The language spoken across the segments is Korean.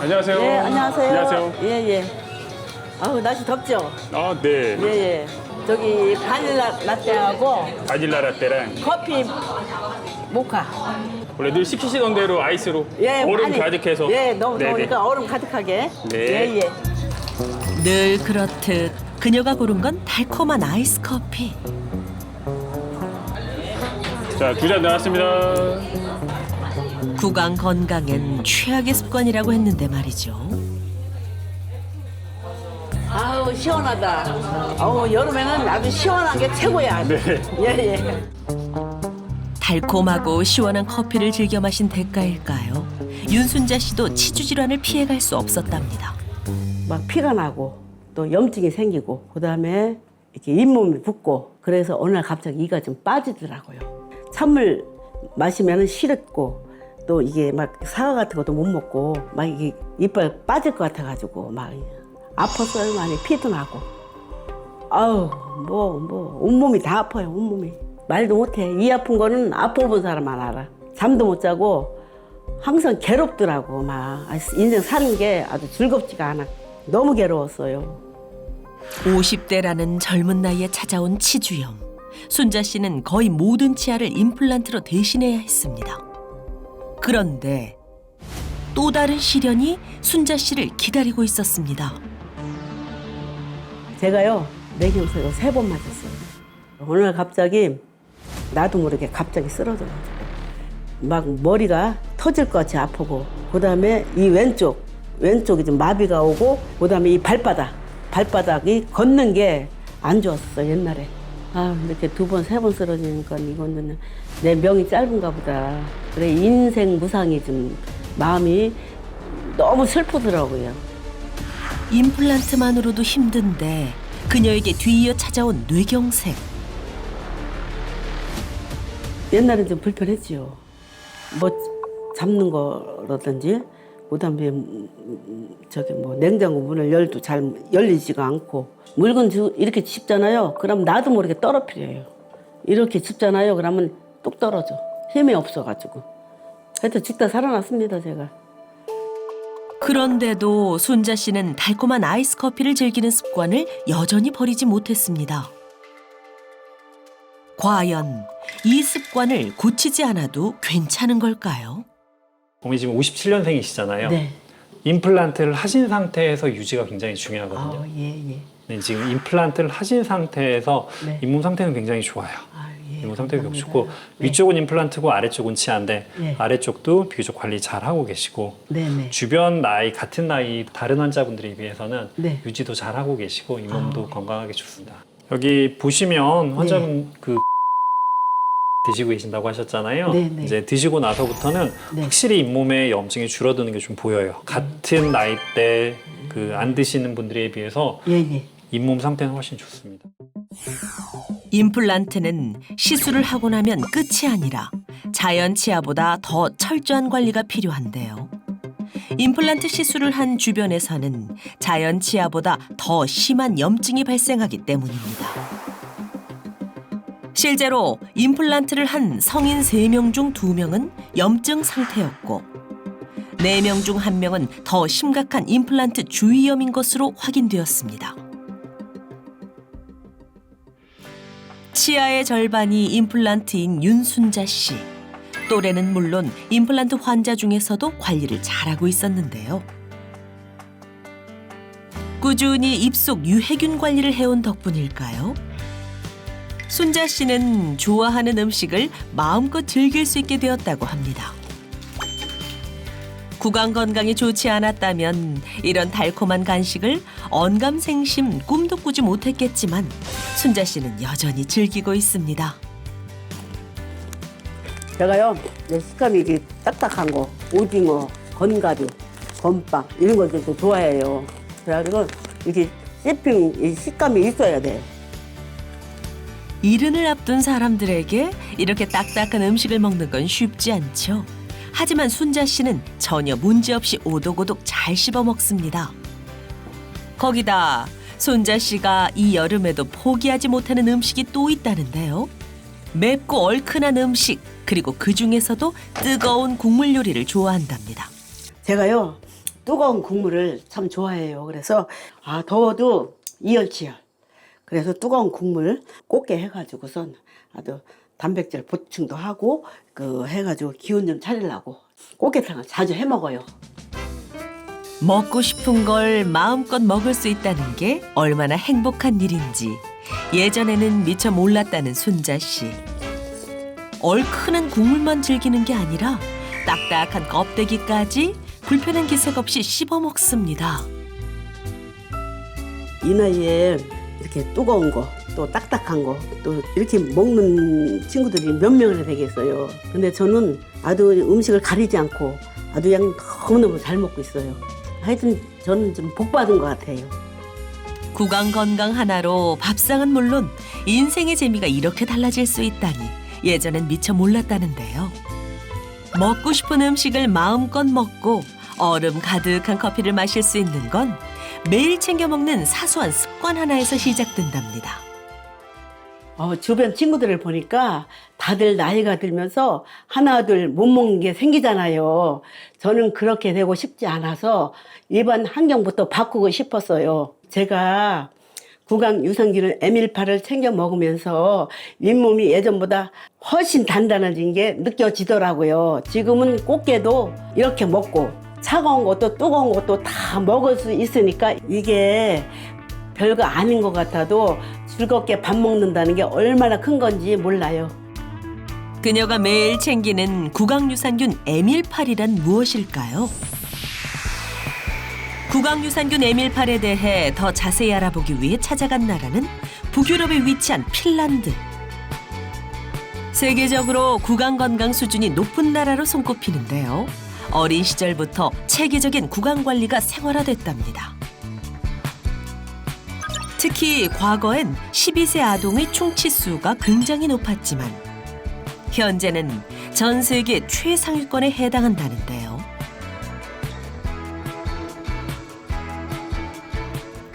안녕하세요. 네, 안녕하세요. 안녕하세요. 예, 예. 아우, 날씨 덥죠? 아, 네. 예, 예. 저기 바닐라 라떼하고 바닐라 라떼랑 커피 모카. 원래 늘 시키시던 대로 아이스로 예, 얼음 많이. 가득해서. 예, 너무 네네. 더우니까 얼음 가득하게. 네. 예, 예. 늘 그렇듯 그녀가 고른 건 달콤한 아이스 커피. 자, 두 잔 나왔습니다. 구강 건강엔 최악의 습관이라고 했는데 말이죠. 아우, 시원하다. 아우, 여름에는 아주 시원한 게 최고야. 네. 예, 예. 달콤하고 시원한 커피를 즐겨 마신 대가일까요? 윤순자 씨도 치주 질환을 피해갈 수 없었답니다. 막 피가 나고 또 염증이 생기고 그다음에 이렇게 잇몸이 붓고 그래서 어느 날 갑자기 이가 좀 빠지더라고요. 찬물 마시면 시렵고 또 이게 막 사과 같은 것도 못 먹고 막 이게 이빨 빠질 것 같아가지고 막 아팠어요. 많이 피도 나고 아우 뭐 온몸이 다 아파요. 온몸이 말도 못해. 이 아픈 거는 아파본 사람만 알아. 잠도 못 자고 항상 괴롭더라고. 막 인생 사는 게 아주 즐겁지가 않아. 너무 괴로웠어요. 50대라는 젊은 나이에 찾아온 치주염. 순자 씨는 거의 모든 치아를 임플란트로 대신해야 했습니다. 그런데 또 다른 시련이 순자 씨를 기다리고 있었습니다. 제가요 뇌경색을 3번 맞았어요. 어느 날 갑자기 나도 모르게 갑자기 쓰러져가지고 막 머리가 터질 것 같이 아프고 그다음에 이 왼쪽이 좀 마비가 오고 그다음에 이 발바닥이 걷는 게 안 좋았어 옛날에. 아 이렇게 2번, 3번 쓰러지니까 이거는 내 명이 짧은가 보다. 그래 인생 무상이 좀 마음이 너무 슬프더라고요. 임플란트만으로도 힘든데 그녀에게 뒤이어 찾아온 뇌경색. 옛날엔 좀 불편했지요. 뭐 잡는 거라든지 그다음에 저기 뭐 냉장고 문을 열도 잘 열리지가 않고 물건 이렇게 짚잖아요. 그럼 나도 모르게 떨어뜨려요. 이렇게 짚잖아요. 그러면 뚝 떨어져. 힘이 없어가지고. 하여튼 죽다 살아났습니다 제가. 그런데도 순자 씨는 달콤한 아이스 커피를 즐기는 습관을 여전히 버리지 못했습니다. 과연 이 습관을 고치지 않아도 괜찮은 걸까요? 어머니 지금 57년생이시잖아요. 네. 임플란트를 하신 상태에서 유지가 굉장히 중요하거든요. 예. 네, 지금 임플란트를 하신 상태에서 네. 잇몸 상태는 굉장히 좋아요. 예. 잇몸 상태가 감사합니다. 좋고 네. 위쪽은 임플란트고 아래쪽은 치아인데 네. 아래쪽도 비교적 관리 잘 하고 계시고 네네. 주변 같은 나이 다른 환자분들에 비해서는 네. 유지도 잘 하고 계시고 잇몸도 건강하게 좋습니다. 여기 보시면 환자분 그 드시고 계신다고 하셨잖아요. 네네. 이제 드시고 나서부터는 네. 확실히 잇몸에 염증이 줄어드는 게 좀 보여요. 같은 나이대 그 안 드시는 분들에 비해서 예. 잇몸 상태는 훨씬 좋습니다. 임플란트는 시술을 하고 나면 끝이 아니라 자연 치아보다 더 철저한 관리가 필요한데요. 임플란트 시술을 한 주변에서는 자연 치아보다 더 심한 염증이 발생하기 때문입니다. 실제로 임플란트를 한 성인 3명 중 2명은 염증 상태였고 4명 중 1명은 더 심각한 임플란트 주위염인 것으로 확인되었습니다. 치아의 절반이 임플란트인 윤순자 씨. 또래는 물론 임플란트 환자 중에서도 관리를 잘하고 있었는데요. 꾸준히 입속 유해균 관리를 해온 덕분일까요? 순자 씨는 좋아하는 음식을 마음껏 즐길 수 있게 되었다고 합니다. 구강 건강이 좋지 않았다면 이런 달콤한 간식을 언감생심 꿈도 꾸지 못했겠지만 순자 씨는 여전히 즐기고 있습니다. 제가요 식감이 이렇게 딱딱한 거 오징어, 건가루, 건빵 이런 걸 좀 좋아해요. 그래가지고 이렇게 씹힌 이 식감이 있어야 돼. 이른을 앞둔 사람들에게 이렇게 딱딱한 음식을 먹는 건 쉽지 않죠. 하지만 순자 씨는 전혀 문제없이 오독오독 잘 씹어 먹습니다. 거기다 순자 씨가 이 여름에도 포기하지 못하는 음식이 또 있다는데요. 맵고 얼큰한 음식, 그리고 그중에서도 뜨거운 국물 요리를 좋아한답니다. 제가요 뜨거운 국물을 참 좋아해요. 그래서 더워도 이열치열. 그래서 뜨거운 국물 곱게 해가지고선 아주 단백질 보충도 하고 해가지고 기운 좀 차리려고 꽃게탕을 자주 해 먹어요. 먹고 싶은 걸 마음껏 먹을 수 있다는 게 얼마나 행복한 일인지 예전에는 미처 몰랐다는 순자 씨. 얼큰한 국물만 즐기는 게 아니라 딱딱한 껍데기까지 불편한 기색 없이 씹어 먹습니다. 이 나이에 이렇게 뜨거운 거, 또 딱딱한 거, 또 이렇게 먹는 친구들이 몇 명이나 되겠어요. 근데 저는 아주 음식을 가리지 않고 아주 그냥 너무너무 잘 먹고 있어요. 하여튼 저는 좀 복 받은 것 같아요. 구강 건강 하나로 밥상은 물론 인생의 재미가 이렇게 달라질 수 있다니 예전엔 미처 몰랐다는데요. 먹고 싶은 음식을 마음껏 먹고 얼음 가득한 커피를 마실 수 있는 건 매일 챙겨 먹는 사소한 습관 하나에서 시작된답니다. 주변 친구들을 보니까 다들 나이가 들면서 하나 둘 못 먹는 게 생기잖아요. 저는 그렇게 되고 싶지 않아서 일반 환경부터 바꾸고 싶었어요. 제가 구강 유산균을 M18을 챙겨 먹으면서 윗몸이 예전보다 훨씬 단단해진 게 느껴지더라고요. 지금은 꽃게도 이렇게 먹고 차가운 것도 뜨거운 것도 다 먹을 수 있으니까 이게 별거 아닌 것 같아도 즐겁게 밥 먹는다는 게 얼마나 큰 건지 몰라요. 그녀가 매일 챙기는 구강유산균 M18이란 무엇일까요? 구강유산균 M18에 대해 더 자세히 알아보기 위해 찾아간 나라는 북유럽에 위치한 핀란드. 세계적으로 구강 건강 수준이 높은 나라로 손꼽히는데요. 어린 시절부터 체계적인 구강 관리가 생활화됐답니다. 특히 과거엔 12세 아동의 충치수가 굉장히 높았지만 현재는 전 세계 최상위권에 해당한다는데요.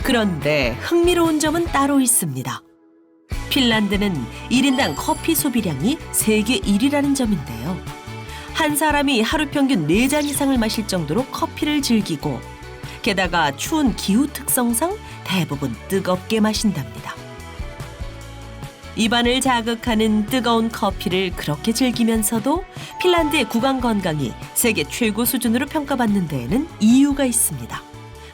그런데 흥미로운 점은 따로 있습니다. 핀란드는 1인당 커피 소비량이 세계 1위라는 점인데요. 한 사람이 하루 평균 4잔 이상을 마실 정도로 커피를 즐기고 게다가 추운 기후 특성상 대부분 뜨겁게 마신답니다. 입안을 자극하는 뜨거운 커피를 그렇게 즐기면서도 핀란드의 구강 건강이 세계 최고 수준으로 평가받는 데에는 이유가 있습니다.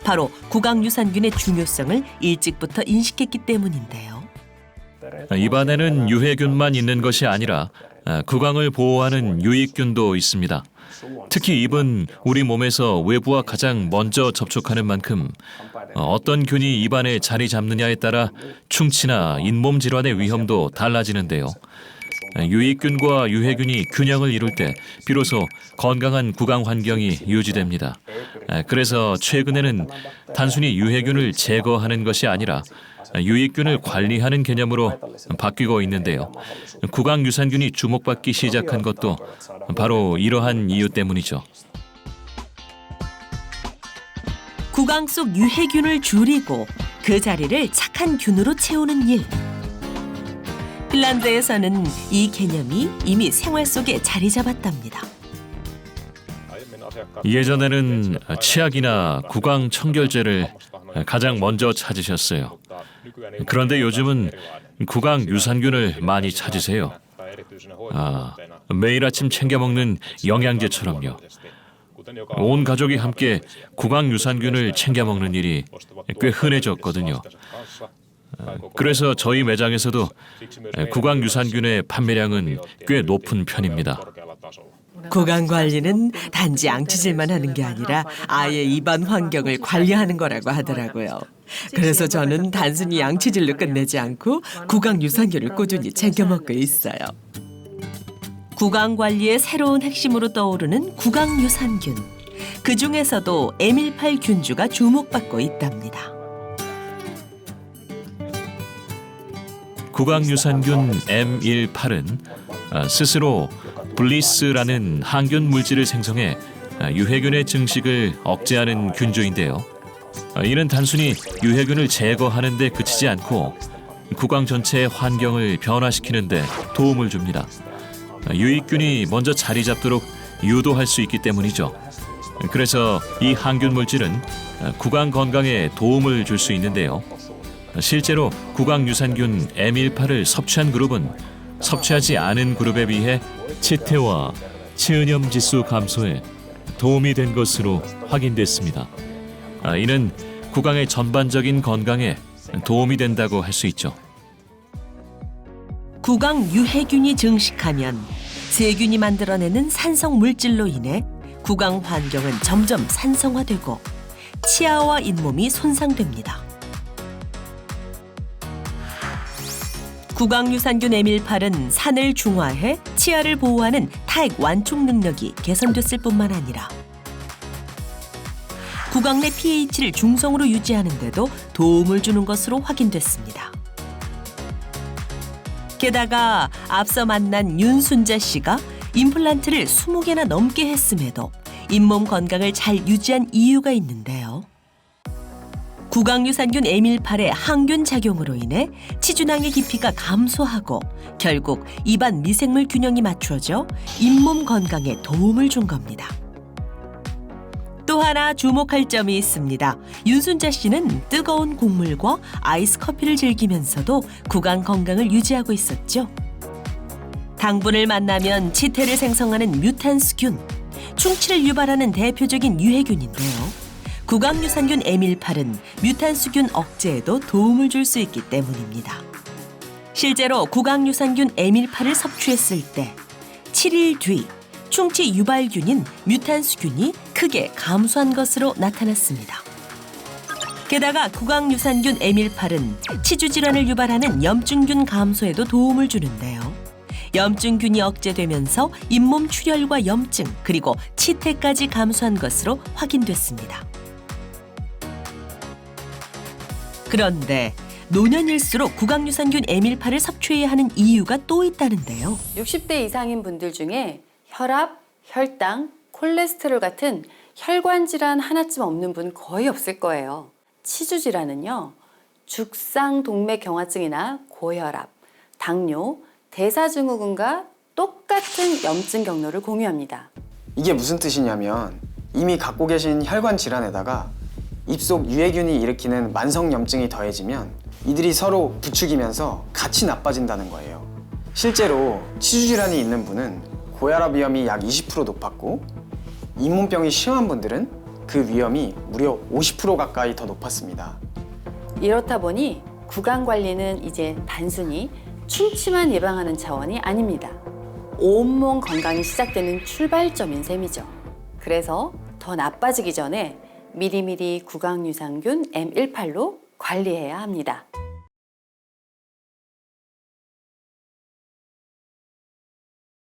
바로 구강 유산균의 중요성을 일찍부터 인식했기 때문인데요. 입안에는 유해균만 있는 것이 아니라 구강을 보호하는 유익균도 있습니다. 특히 입은 우리 몸에서 외부와 가장 먼저 접촉하는 만큼 어떤 균이 입안에 자리 잡느냐에 따라 충치나 잇몸 질환의 위험도 달라지는데요. 유익균과 유해균이 균형을 이룰 때 비로소 건강한 구강 환경이 유지됩니다. 그래서 최근에는 단순히 유해균을 제거하는 것이 아니라 유익균을 관리하는 개념으로 바뀌고 있는데요. 구강 유산균이 주목받기 시작한 것도 바로 이러한 이유 때문이죠. 구강 속 유해균을 줄이고 그 자리를 착한 균으로 채우는 일. 핀란드에서는 이 개념이 이미 생활 속에 자리 잡았답니다. 예전에는 치약이나 구강 청결제를 가장 먼저 찾으셨어요. 그런데 요즘은 구강 유산균을 많이 찾으세요. 매일 아침 챙겨 먹는 영양제처럼요. 온 가족이 함께 구강 유산균을 챙겨 먹는 일이 꽤 흔해졌거든요. 그래서 저희 매장에서도 구강 유산균의 판매량은 꽤 높은 편입니다. 구강 관리는 단지 양치질만 하는 게 아니라 아예 입안 환경을 관리하는 거라고 하더라고요. 그래서 저는 단순히 양치질로 끝내지 않고 구강 유산균을 꾸준히 챙겨 먹고 있어요. 구강 관리의 새로운 핵심으로 떠오르는 구강 유산균. 그 중에서도 M18 균주가 주목받고 있답니다. 구강 유산균 M18은 스스로 블리스라는 항균 물질을 생성해 유해균의 증식을 억제하는 균주인데요. 이는 단순히 유해균을 제거하는 데 그치지 않고 구강 전체의 환경을 변화시키는 데 도움을 줍니다. 유익균이 먼저 자리 잡도록 유도할 수 있기 때문이죠. 그래서 이 항균 물질은 구강 건강에 도움을 줄 수 있는데요. 실제로 구강유산균 M18을 섭취한 그룹은 섭취하지 않은 그룹에 비해 치태와 치은염 지수 감소에 도움이 된 것으로 확인됐습니다. 이는 구강의 전반적인 건강에 도움이 된다고 할 수 있죠. 구강 유해균이 증식하면 세균이 만들어내는 산성 물질로 인해 구강 환경은 점점 산성화되고 치아와 잇몸이 손상됩니다. 구강유산균 M18은 산을 중화해 치아를 보호하는 타액 완충 능력이 개선됐을 뿐만 아니라 구강 내 pH를 중성으로 유지하는 데도 도움을 주는 것으로 확인됐습니다. 게다가 앞서 만난 윤순자 씨가 임플란트를 20개나 넘게 했음에도 잇몸 건강을 잘 유지한 이유가 있는데요. 구강유산균 M18의 항균 작용으로 인해 치주낭의 깊이가 감소하고 결국 입안 미생물 균형이 맞추어져 잇몸 건강에 도움을 준 겁니다. 또 하나 주목할 점이 있습니다. 윤순자 씨는 뜨거운 국물과 아이스 커피를 즐기면서도 구강 건강을 유지하고 있었죠. 당분을 만나면 치태를 생성하는 뮤탄스균, 충치를 유발하는 대표적인 유해균인데요. 구강유산균 M18은 뮤탄스균 억제에도 도움을 줄 수 있기 때문입니다. 실제로 구강유산균 M18을 섭취했을 때 7일 뒤 충치 유발균인 뮤탄스균이 크게 감소한 것으로 나타났습니다. 게다가 구강유산균 M18은 치주질환을 유발하는 염증균 감소에도 도움을 주는데요. 염증균이 억제되면서 잇몸 출혈과 염증 그리고 치태까지 감소한 것으로 확인됐습니다. 그런데 노년일수록 구강유산균 M18을 섭취해야 하는 이유가 또 있다는데요. 60대 이상인 분들 중에 혈압, 혈당, 콜레스테롤 같은 혈관 질환 하나쯤 없는 분 거의 없을 거예요. 치주 질환은요, 죽상 동맥 경화증이나 고혈압, 당뇨, 대사증후군과 똑같은 염증 경로를 공유합니다. 이게 무슨 뜻이냐면 이미 갖고 계신 혈관 질환에다가 입속 유해균이 일으키는 만성염증이 더해지면 이들이 서로 부추기면서 같이 나빠진다는 거예요. 실제로 치주질환이 있는 분은 고혈압 위험이 약 20% 높았고 잇몸병이 심한 분들은 그 위험이 무려 50% 가까이 더 높았습니다. 이렇다 보니 구강 관리는 이제 단순히 충치만 예방하는 차원이 아닙니다. 온몸 건강이 시작되는 출발점인 셈이죠. 그래서 더 나빠지기 전에 미리미리 구강유산균 M18로 관리해야 합니다.